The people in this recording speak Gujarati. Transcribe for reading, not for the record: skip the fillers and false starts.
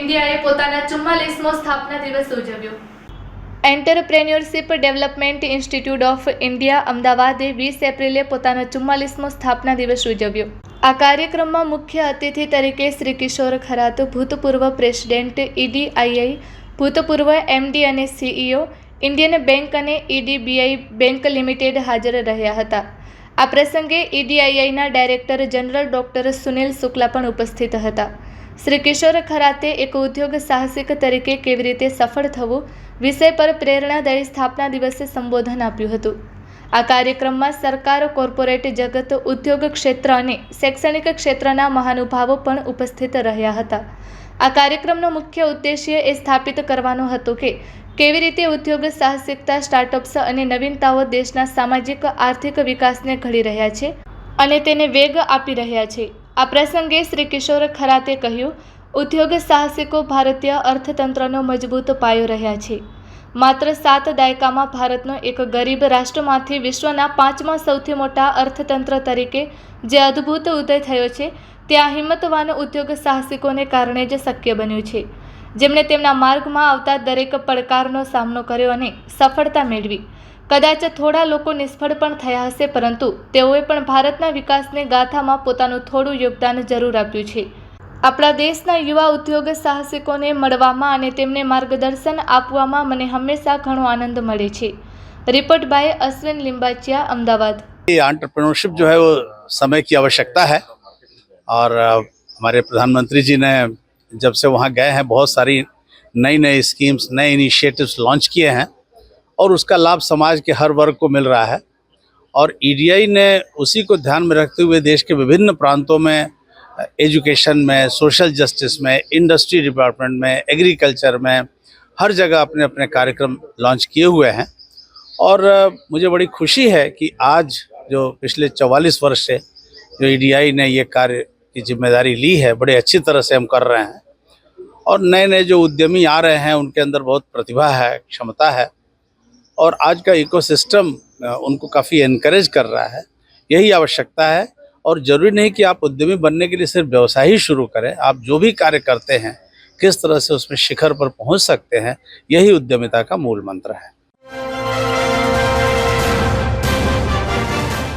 ઇન્ડિયાએ પોતાના 44મો સ્થાપના દિવસ ઉજવ્યો। Entrepreneurship development institute of India અમદાવાદે 20 એપ્રિલે પોતાનો 44મો સ્થાપના દિવસ ઉજવ્યો। આ કાર્યક્રમમાં મુખ્ય અતિથિ તરીકે શ્રી કિશોર ખરાત, ભૂતપૂર્વ પ્રેસિડેન્ટ EDII, ભૂતપૂર્વ MD અને CEO, ઇન્ડિયન બેંક અને EDBI બેંક લિમિટેડ હાજર રહ્યા હતા। આ પ્રસંગે EDIIના director general doctor Sunil Shukla પણ ઉપસ્થિત હતા। શ્રી કિશોર ખરાતે એક ઉદ્યોગ સાહસિક તરીકે કેવી રીતે સફળ થવું વિષય પર પ્રેરણાદાયી સ્થાપના દિવસે સંબોધન આપ્યું હતું। આ કાર્યક્રમમાં સરકાર, કોર્પોરેટ જગત, ઉદ્યોગ ક્ષેત્ર અને શૈક્ષણિક ક્ષેત્રના મહાનુભાવો પણ ઉપસ્થિત રહ્યા હતા। આ કાર્યક્રમનો મુખ્ય ઉદ્દેશ્ય એ સ્થાપિત કરવાનો હતો કે કેવી રીતે ઉદ્યોગ સાહસિકતા, સ્ટાર્ટઅપ્સ અને નવીનતાઓ દેશના સામાજિક આર્થિક વિકાસને ઘડી રહ્યા છે અને તેને વેગ આપી રહ્યા છે। આ પ્રસંગે શ્રી કિશોર ખરાતે કહ્યું, ઉદ્યોગ સાહસિકો ભારતીય અર્થતંત્રનો મજબૂત પાયો રહ્યા છે। માત્ર 7 દાયકામાં ભારતનો એક ગરીબ રાષ્ટ્રમાંથી વિશ્વના 5મા સૌથી મોટા અર્થતંત્ર તરીકે જે અદ્ભુત ઉદય થયો છે, તે આ હિંમતવાન ઉદ્યોગ સાહસિકોને કારણે જ શક્ય બન્યું છે, જેમણે તેમના માર્ગમાં આવતા દરેક પડકારનો સામનો કર્યો અને સફળતા મેળવી। કદાચ થોડા લોકો નિષ્ફળ પણ થયા હશે, પરંતુ તેઓએ પણ ભારતના વિકાસની ગાથામાં પોતાનું થોડું યોગદાન જરૂર આપ્યું છે। આપણા દેશના યુવા ઉદ્યોગ સાહસિકોને મળવામાં અને તેમને માર્ગદર્શન આપવામાં મને હંમેશા ઘણો આનંદ મળે છે। Report by Ashwin Limbachiya, Ahmedabad. Entrepreneurship जो है वो समय की आवश्यकता है और हमारे प्रधानमंत्री जी ने जब से वहाँ गए हैं बहुत सारी नई नई स्कीम्स, नए इनिशिएटिव्स लॉन्च किए हैं और उसका लाभ समाज के हर वर्ग को मिल रहा है। और EDI ने उसी को ध्यान में रखते हुए देश के विभिन्न प्रांतों में एजुकेशन में, सोशल जस्टिस में, इंडस्ट्री डिपार्टमेंट में, एग्रीकल्चर में हर जगह अपने अपने कार्यक्रम लॉन्च किए हुए हैं। और मुझे बड़ी खुशी है कि आज जो पिछले 44 वर्ष से जो EDI ने ये कार्य की जिम्मेदारी ली है, बड़े अच्छी तरह से हम कर रहे हैं। और नए नए जो उद्यमी आ रहे हैं उनके अंदर बहुत प्रतिभा है, क्षमता है और आज का इकोसिस्टम उनको काफ़ी एनकरेज कर रहा है। यही आवश्यकता है और ज़रूरी नहीं कि आप उद्यमी बनने के लिए सिर्फ व्यवसाय ही शुरू करें। आप जो भी कार्य करते हैं किस तरह से उसमें शिखर पर पहुंच सकते हैं, यही उद्यमिता का मूल मंत्र है।